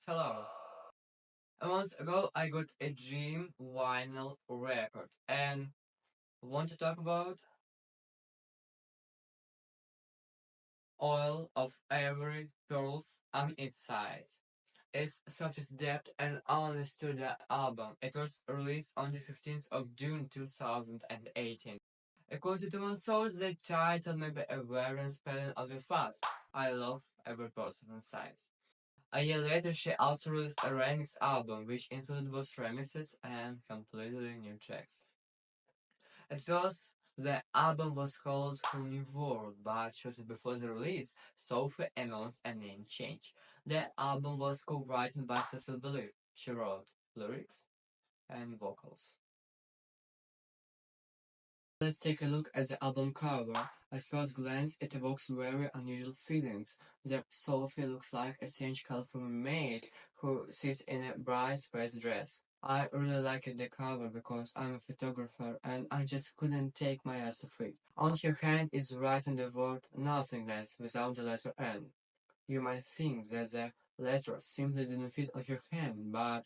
Hello. A month ago, I got a dream vinyl record and want to talk about Oil of Every Pearls on its side. Its surface depth and honest to the album. It was released on the 15th of June 2018. According to one source, the title may be a variant spelling of the fast. I love every person inside. A year later, she also released a remix album, which included both remixes and completely new tracks. At first, the album was called Whole New World, but shortly before the release, Sophie announced a name change. The album was co-written by Cecil Believe. She wrote lyrics and vocals. Let's take a look at the album cover. At first glance, it evokes very unusual feelings. The Sophie looks like a strange California maid who sits in a bright space dress. I really liked the cover because I'm a photographer and I just couldn't take my eyes off it. On her hand is written the word nothingness without the letter N. You might think that the letter simply didn't fit on her hand, but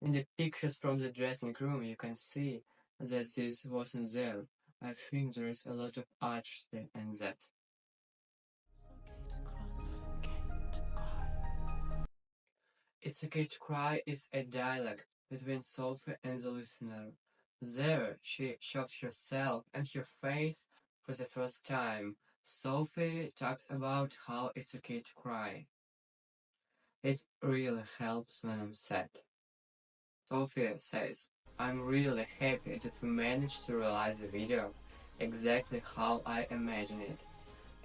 in the pictures from the dressing room you can see that this wasn't there. I think there is a lot of artistry in that. It's Okay to Cry is a dialogue between Sophie and the listener. There, she shows herself and her face for the first time. Sophie talks about how it's okay to cry. It really helps when I'm sad. Sophie says, I'm really happy that we managed to realize the video exactly how I imagined it.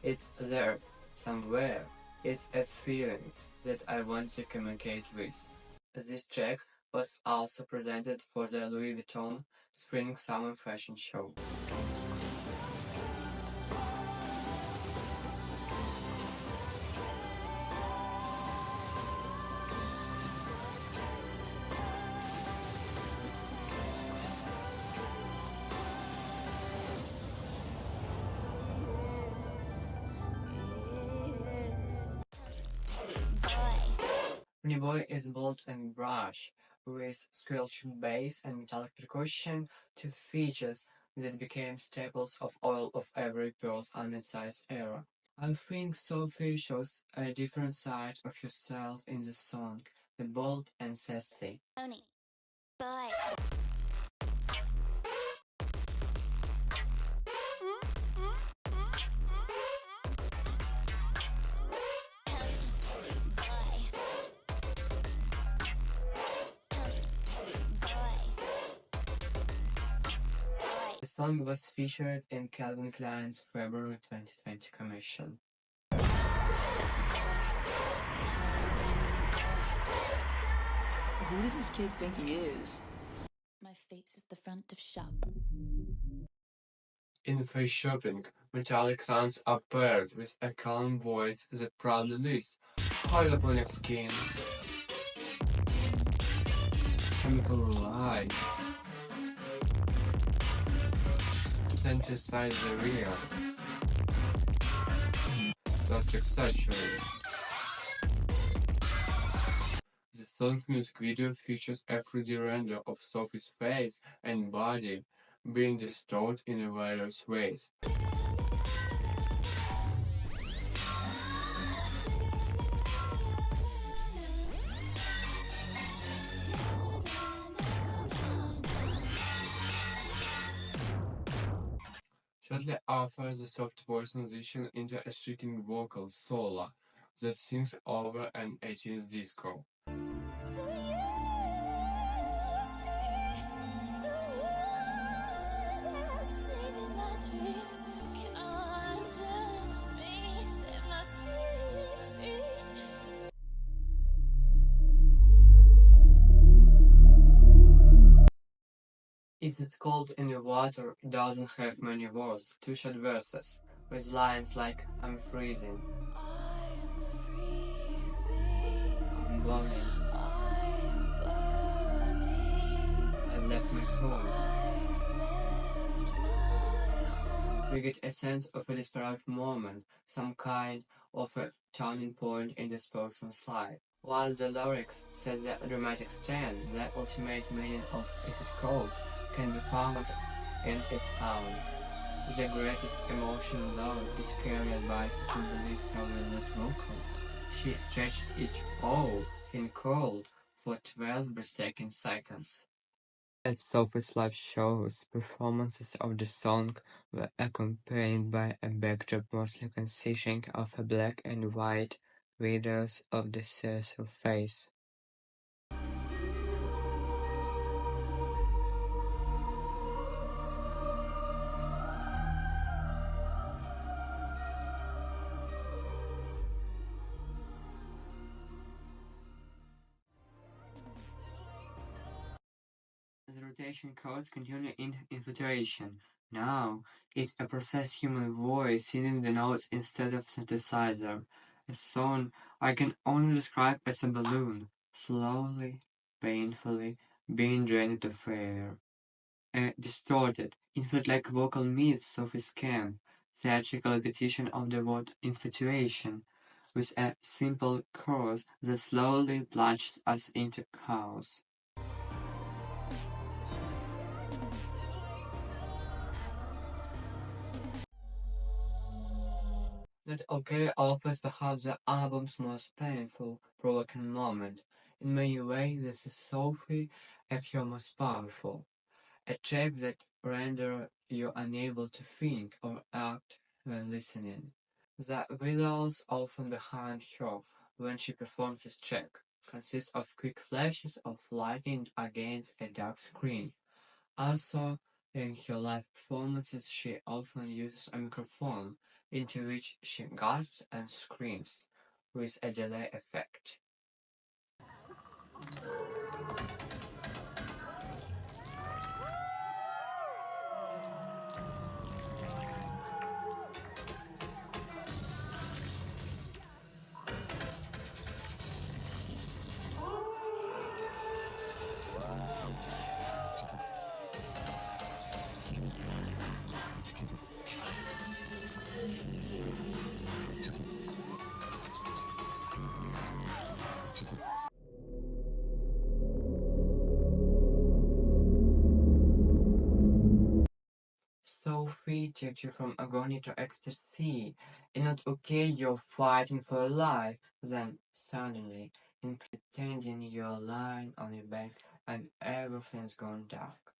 It's there, somewhere. It's a feeling that I want to communicate with. This track was also presented for the Louis Vuitton Spring-Summer Fashion Show. Funny Boy is bold and brash, with squelching bass and metallic percussion, two features that became staples of Oil of Every Pearls on its era. I think Sophie shows a different side of herself in the song, the bold and sassy. Funny Boy. The song was featured in Calvin Klein's February 2020 commission. Who does this kid think he is? My face is the front of shop. In Face Shopping, metallic sounds are paired with a calm voice that proudly lists hydroponic skin, chemical light, synthesize the real, plastic surgery. The song music video features a 3D render of Sophie's face and body being distorted in various ways. Shortly after, the soft voice transitions into a shrieking vocal solo that sings over an 80s disco. Is It Cold in the Water doesn't have many words, two short verses, with lines like I'm freezing, I'm burning, I've left my home. We get a sense of a desperate moment, some kind of a turning point in this person's life. While the lyrics set the dramatic stand, the ultimate meaning of Is It Cold can be found in its sound. The greatest emotional love is carried by the symbolist of the lead vocal. She stretched each O in cold for 12 breathtaking seconds. At Sophie's live shows, performances of the song were accompanied by a backdrop mostly consisting of a black and white videos of the Cecil face. The rotation codes continue in infiltration. Now, it's a processed human voice singing the notes instead of synthesizer. A song I can only describe as a balloon, slowly, painfully, being drained of air. A distorted, infant-like vocal meets Sophie's camp, theatrical repetition of the word infatuation, with a simple chorus that slowly plunges us into chaos. That OK offers perhaps the album's most painful, provoking moment. In many ways, this is Sophie at her most powerful. A track that renders you unable to think or act when listening. The visuals often behind her when she performs this track consist of quick flashes of lighting against a dark screen. Also, in her live performances, she often uses a microphone into which she gasps and screams, with a delay effect. Sophie takes you from agony to ecstasy. In Not OK, you're fighting for your life. Then, suddenly, in Pretending, you're lying on your back and everything's gone dark.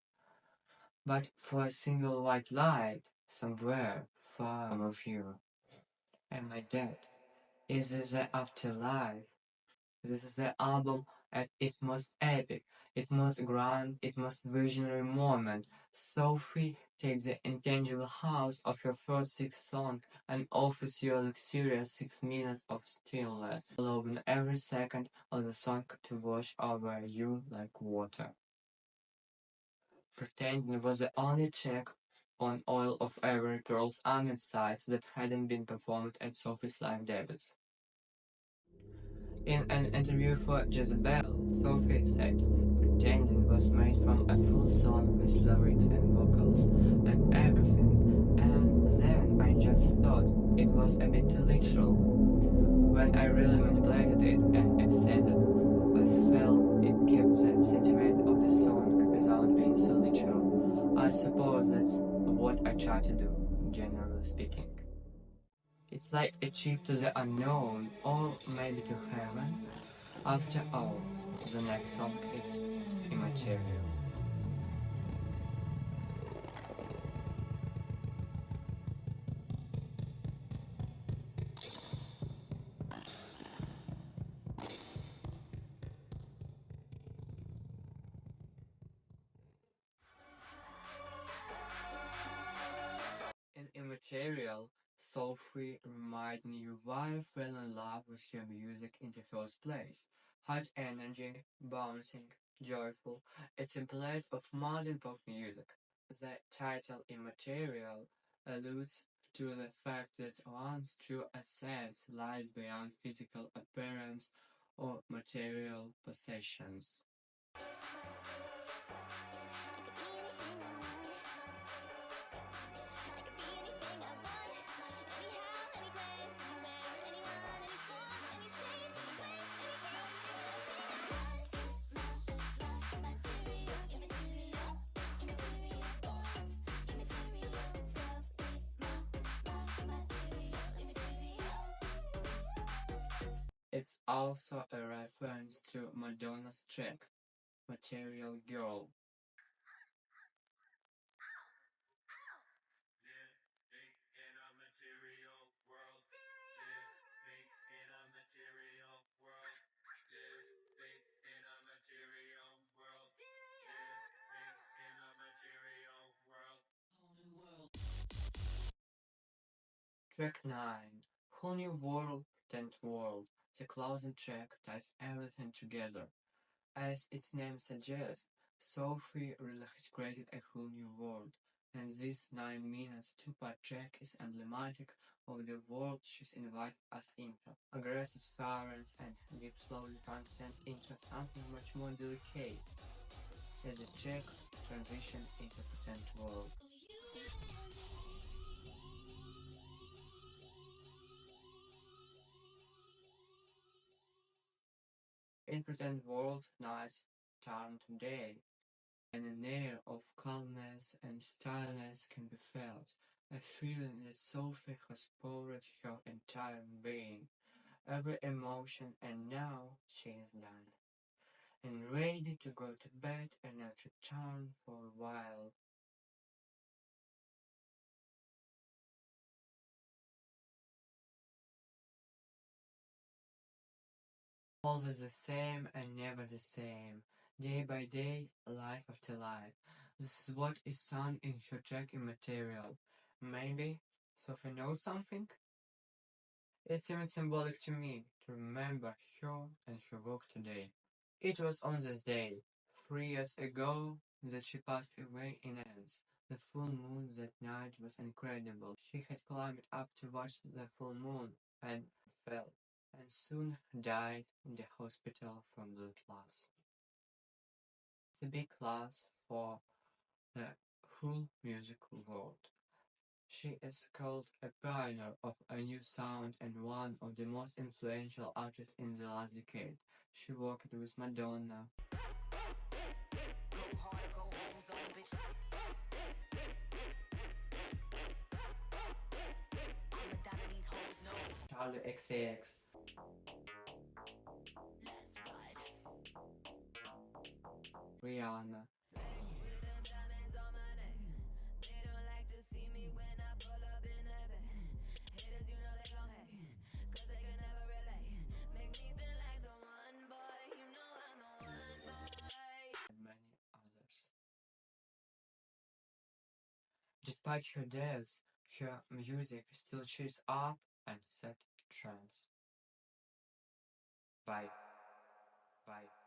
But for a single white light, somewhere far above you. Am I dead? Is this the afterlife? This is the album at its most epic, its most grand, its most visionary moment. Sophie takes the intangible house of your first six songs and offers you a luxurious 6 minutes of stillness, allowing every second of the song to wash over you like water. Pretending was the only track on all of Avery Pearl's ambient sides that hadn't been performed at Sophie's live debuts. In an interview for Jezebel, Sophie said, Pretending was made from a full song with lyrics and vocals and everything, and then I just thought it was a bit too literal. When I really manipulated it and extended, I felt it kept the sentiment of the song without being so literal. I suppose that's what I try to do, generally speaking. It's like a trip to the unknown, or maybe to heaven. After all, the next song is immaterial. In Immaterial, Sophie reminding you why I fell in love with her music in the first place. Hot energy, bouncing, joyful, it's a blend of modern pop music. The title Immaterial alludes to the fact that one's true essence lies beyond physical appearance or material possessions. It's also a reference to Madonna's track, Material Girl. Track 9, Whole New World, 10th World. The closing track ties everything together. As its name suggests, Sophie really has created a whole new world, and this 9 minutes two-part track is emblematic of the world she's invited us into. Aggressive sirens and deep slowly transcend into something much more delicate as the track transitions into pretend world. In pretend world, nights turn to day, and an air of calmness and stillness can be felt, a feeling that Sophie has poured her entire being, every emotion, and now she is done, and ready to go to bed and not return for a while. Always the same and never the same, day by day, life after life. This is what is sung in her track Immaterial. Maybe Sophie knows something? It's even symbolic to me to remember her and her work today. It was on this day, 3 years ago, that she passed away in Enns. The full moon that night was incredible. She had climbed up to watch the full moon and fell, and soon died in the hospital from blood loss. It's a big loss for the whole musical world. She is called a pioneer of a new sound and one of the most influential artists in the last decade. She worked with Madonna, Charlie XCX, Rihanna, and many others. Despite her death, her music still cheers up and set trends. Bye. Bye.